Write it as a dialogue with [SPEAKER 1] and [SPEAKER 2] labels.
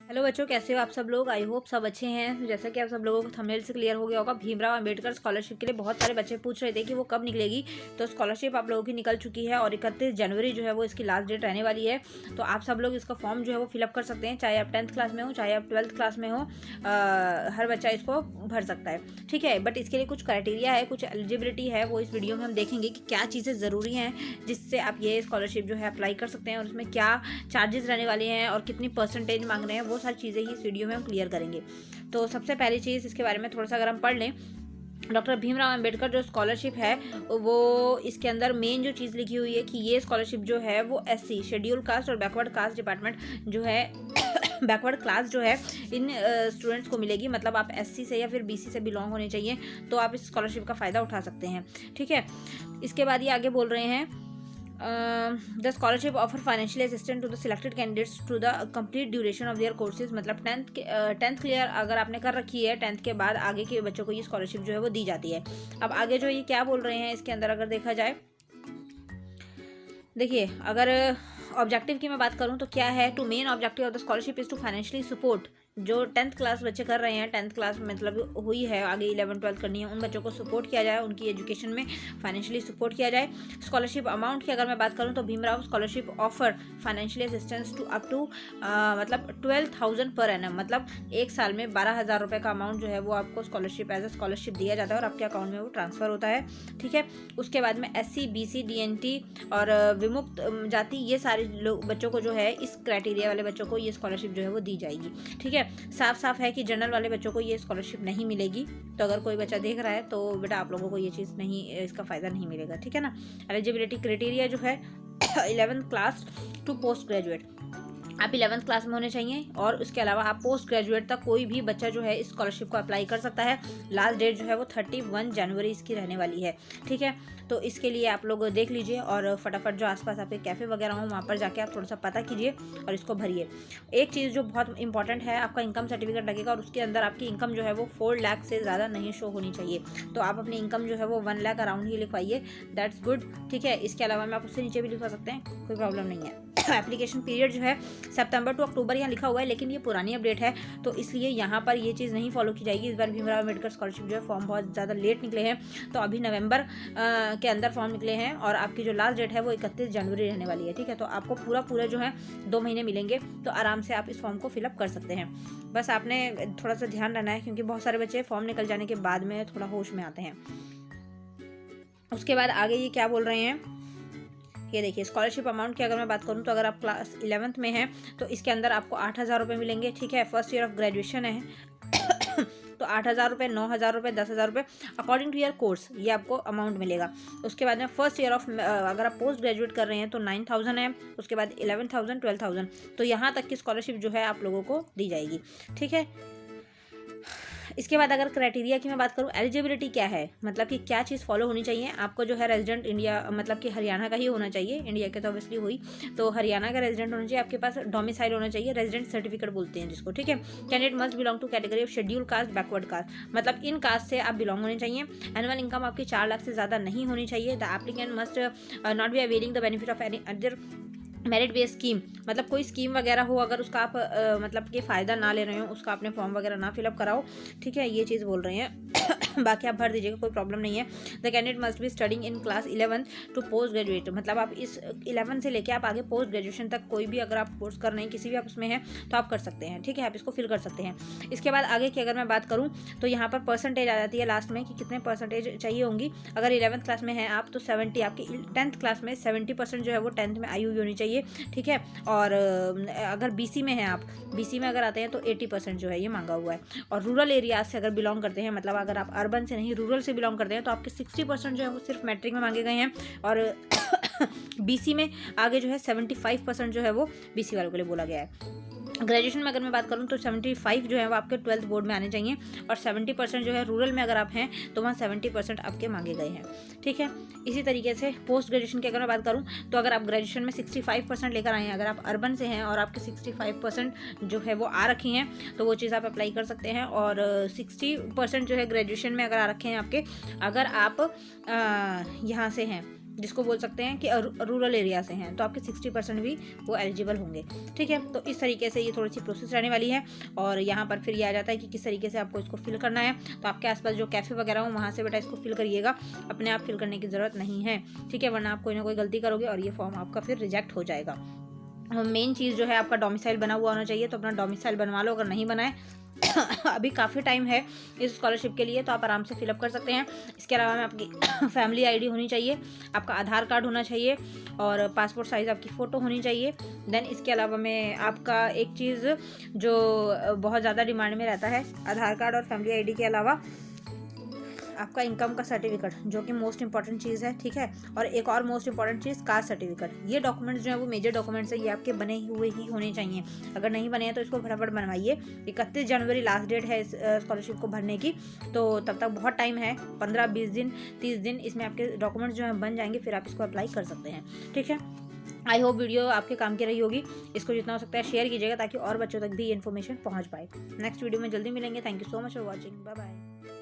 [SPEAKER 1] Hello बच्चों, कैसे हो आप सब लोग। आई होप सब अच्छे हैं। जैसा कि आप सब लोगों को थंबनेल से क्लियर हो गया होगा, भीमराव अंबेडकर स्कॉलरशिप के लिए बहुत सारे बच्चे पूछ रहे थे कि वो कब निकलेगी। तो स्कॉलरशिप आप लोगों की निकल चुकी है और 31 जनवरी जो है वो इसकी लास्ट डेट रहने वाली है। तो आप सब लोग इसका फॉर्म जो है वो फिलअप कर सकते हैं, चाहे आप 10th क्लास में हो चाहे आप 12th क्लास में हो। हर बच्चा इसको भर सकता है, ठीक है। बट इसके लिए कुछ क्राइटेरिया है, कुछ एलिजिबिलिटी है, वो इस वीडियो में हम देखेंगे कि क्या चीज़ें ज़रूरी हैं जिससे आप ये स्कॉलरशिप जो है अप्लाई कर सकते हैं और उसमें क्या चार्जेस रहने वाले हैं और कितनी परसेंटेज मांग रहे हैं, वो सारी चीज़ें ही इस वीडियो में हम क्लियर करेंगे। तो सबसे पहली चीज़ इसके बारे में थोड़ा सा अगर हम पढ़ लें, डॉक्टर भीमराव अंबेडकर जो स्कॉलरशिप है वो इसके अंदर मेन जो चीज़ लिखी हुई है कि ये स्कॉलरशिप जो है वो एससी, शेड्यूल कास्ट और बैकवर्ड कास्ट डिपार्टमेंट जो है बैकवर्ड क्लास जो है इन स्टूडेंट्स को मिलेगी। मतलब आप एससी से या फिर बीसी से बिलोंग होने चाहिए तो आप इस स्कॉलरशिप का फ़ायदा उठा सकते हैं, ठीक है। इसके बाद ये आगे बोल रहे हैं, the scholarship offer financial assistance to the selected candidates to the complete duration of their courses। मतलब टेंथ क्लियर अगर आपने कर रखी है, 10th के बाद आगे के बच्चों को ये स्कॉलरशिप जो है वो दी जाती है। अब आगे जो ये क्या बोल रहे हैं इसके अंदर अगर देखा जाए, देखिए अगर ऑब्जेक्टिव की मैं बात करूं तो क्या है, to main objective of the scholarship is to financially support. जो 10th क्लास बच्चे कर रहे हैं, 10th क्लास मतलब हुई है, आगे 11th 12th करनी है, उन बच्चों को सपोर्ट किया जाए, उनकी एजुकेशन में फाइनेंशियली सपोर्ट किया जाए। स्कॉलरशिप अमाउंट की अगर मैं बात करूं तो Bhimrao scholarship offer financial assistance to up to मतलब 12,000 पर एनम। मतलब एक साल में 12,000 रुपये का अमाउंट जो है वो आपको स्कॉलरशिप एज ए स्कॉलरशिप दिया जाता है और आपके अकाउंट में वो ट्रांसफ़र होता है, ठीक है। उसके बाद में एससी, बीसी, डीएनटी और विमुक्त जाति, ये सारे लोग बच्चों को जो है, इस क्राइटेरिया वाले बच्चों को ये स्कॉलरशिप जो है वो दी जाएगी, ठीक है। साफ साफ है कि जनरल वाले बच्चों को ये स्कॉलरशिप नहीं मिलेगी। तो अगर कोई बच्चा देख रहा है तो बेटा आप लोगों को ये चीज़ नहीं, इसका फ़ायदा नहीं मिलेगा, ठीक है ना। एलिजिबिलिटी क्राइटेरिया जो है 11th class to post graduate, आप 11th क्लास में होने चाहिए और उसके अलावा आप पोस्ट ग्रेजुएट तक कोई भी बच्चा जो है इस स्कॉलरशिप को अप्लाई कर सकता है। लास्ट डेट जो है वो 31 जनवरी इसकी रहने वाली है, ठीक है। तो इसके लिए आप लोग देख लीजिए और फटाफट जो आसपास आपके कैफ़े वगैरह हों वहाँ पर जाके आप थोड़ा सा पता कीजिए और इसको भरिए। एक चीज़ जो बहुत इंपॉर्टेंट है, आपका इनकम सर्टिफिकेट लगेगा और उसके अंदर आपकी इनकम जो है वो 4 लाख से ज़्यादा नहीं शो होनी चाहिए। तो आप अपनी इनकम जो है वो 1 लाख अराउंड ही लिखवाइए, दैट्स गुड, ठीक है। इसके अलावा मैं आप उससे नीचे भी लिखवा सकते हैं, कोई प्रॉब्लम नहीं है। एप्लीकेशन पीरियड जो है सितंबर टू अक्टूबर यहाँ लिखा हुआ है, लेकिन ये पुरानी अपडेट है तो इसलिए यहाँ पर ये चीज़ नहीं फॉलो की जाएगी। इस बार भीमराव अम्बेडकर स्कॉलरशिप जो है फॉर्म बहुत ज़्यादा लेट निकले हैं, तो अभी नवंबर के अंदर फॉर्म निकले हैं और आपकी जो लास्ट डेट है वो 31 जनवरी रहने वाली है, ठीक है। तो आपको पूरा जो है 2 महीने मिलेंगे, तो आराम से आप इस फॉर्म को फिलअप कर सकते हैं। बस आपने थोड़ा सा ध्यान रखना है क्योंकि बहुत सारे बच्चे फॉर्म निकल जाने के बाद में थोड़ा होश में आते हैं। उसके बाद आगे ये क्या बोल रहे हैं, ये देखिए स्कॉलरशिप अमाउंट की अगर मैं बात करूं तो अगर आप क्लास 11th में हैं तो इसके अंदर आपको 8,000 रुपये मिलेंगे, ठीक है। फर्स्ट ईयर ऑफ ग्रेजुएशन है तो 8,000 रुपये, 9,000 रुपये, 10,000 रुपये अकॉर्डिंग टू ईयर कोर्स ये आपको अमाउंट मिलेगा। उसके बाद में फर्स्ट ईयर ऑफ अगर आप पोस्ट ग्रेजुएट कर रहे हैं तो 9,000 है, उसके बाद 11,000, 12,000, तो यहाँ तक की स्कॉलरशिप जो है आप लोगों को दी जाएगी, ठीक है। इसके बाद अगर क्राइटेरिया की मैं बात करूँ, एलिजिबिलिटी क्या है, मतलब कि क्या चीज़ फॉलो होनी चाहिए आपको, जो है रेजिडेंट इंडिया मतलब कि हरियाणा का ही होना चाहिए, इंडिया के तो ऑब्वियसली हुई, तो हरियाणा का रेजिडेंट होना चाहिए, आपके पास डोमिसाइल होना चाहिए, रेजिडेंट सर्टिफिकेट बोलते हैं जिसको, ठीक है। Candidate must belong to category of schedule caste, backward caste, मतलब इन कास्ट से आप बिलोंग होने चाहिए। एनुअल इनकम आपकी 4 लाख से ज़्यादा नहीं होनी चाहिए। The applicant must not be availing the benefit of any other merit based scheme, मतलब कोई स्कीम वगैरह हो अगर उसका आप मतलब कि फ़ायदा ना ले रहे हो, उसका आपने फॉर्म वगैरह ना फिलअप कराओ, ठीक है। ये चीज़ बोल रहे हैं बाकी आप भर दीजिएगा, कोई प्रॉब्लम नहीं है। The candidate must be studying in class 11 to post graduate, मतलब आप इस 11 से लेके आप आगे पोस्ट ग्रेजुएशन तक कोई भी अगर आप कोर्स कर रहे हैं, किसी भी आप उसमें हैं तो आप कर सकते हैं, ठीक है। आप इसको फिल कर सकते हैं। इसके बाद आगे की अगर मैं बात करूँ तो यहाँ पर परसेंटेज आ जाती है लास्ट में कि कितने परसेंटेज चाहिए होंगी। अगर 11th क्लास में हैं आप तो 70, आपकी 10th क्लास में 70% जो है वो 10th में आई हुई होनी चाहिए, ठीक है। और अगर बीसी में हैं आप, बीसी में अगर आते हैं तो 80% जो है ये मांगा हुआ है। और रूरल एरियाज से अगर बिलोंग करते हैं, मतलब अगर आप अर्बन से नहीं रूरल से बिलोंग करते हैं तो आपके 60% जो है वो सिर्फ मैट्रिक में मांगे गए हैं और बीसी में आगे जो है 75% जो है वो बीसी वालों के लिए बोला गया है। ग्रेजुएशन में अगर मैं बात करूं तो 75 जो है वो आपके 12th बोर्ड में आने चाहिए और 70% जो है रूरल में अगर आप हैं तो वहाँ 70% आपके मांगे गए हैं, ठीक है। इसी तरीके से पोस्ट ग्रेजुएशन की अगर मैं बात करूं तो अगर आप ग्रेजुएशन में 65% लेकर आए हैं, अगर आप अर्बन से हैं और आपके 65% जो है वो आ रखी हैं तो वो चीज़ आप अप्लाई कर सकते हैं। और 60% जो है ग्रेजुएशन में अगर आ रखे हैं आपके, अगर आप यहाँ से हैं जिसको बोल सकते हैं कि रूरल एरिया से हैं, तो आपके 60% भी वो एलिजिबल होंगे। ठीक है, तो इस तरीके से ये थोड़ी सी प्रोसेस रहने वाली है। और यहाँ पर फिर ये आ जाता है कि किस तरीके से आपको इसको फिल करना है। तो आपके आसपास जो कैफ़े वगैरह हो वहाँ से बेटा इसको फिल करिएगा, अपने आप फिल करने की ज़रूरत नहीं है। ठीक है, वरना आप कोई ना कोई गलती करोगे और ये फॉर्म आपका फिर रिजेक्ट हो जाएगा। मेन चीज़ जो है आपका डोमिसाइल बना हुआ होना चाहिए, तो अपना डोमिसाइल बनवा लो अगर नहीं बनाए। अभी काफ़ी टाइम है इस स्कॉलरशिप के लिए, तो आप आराम से फिलअप कर सकते हैं। इसके अलावा में आपकी फैमिली आईडी होनी चाहिए, आपका आधार कार्ड होना चाहिए और पासपोर्ट साइज़ आपकी फ़ोटो होनी चाहिए। देन इसके अलावा में आपका एक चीज़ जो बहुत ज़्यादा डिमांड में रहता है आधार कार्ड और फैमिली आईडी के अलावा आपका इनकम का सर्टिफिकेट, जो कि मोस्ट इंपॉर्टेंट चीज़ है। ठीक है, और एक और मोस्ट इंपॉर्टेंट चीज़ कास्ट सर्टिफिकेट। ये डॉक्यूमेंट्स जो है वो मेजर डॉक्यूमेंट्स है, ये आपके बने हुए ही होने चाहिए। अगर नहीं बने हैं तो इसको फटाफट बनवाइए। 31 जनवरी लास्ट डेट है इस स्कॉलरशिप को भरने की, तो तब तक बहुत टाइम है, 15-20 दिन 30 दिन इसमें आपके डॉक्यूमेंट्स जो है बन जाएंगे, फिर आप इसको अप्लाई कर सकते हैं। ठीक है, आई होप वीडियो आपके काम की रही होगी। इसको जितना हो सकता है शेयर कीजिएगा ताकि और बच्चों तक भी ये इन्फॉर्मेशन पहुँच पाए। नेक्स्ट वीडियो में जल्दी मिलेंगे। Thank you so much for watching. Bye bye.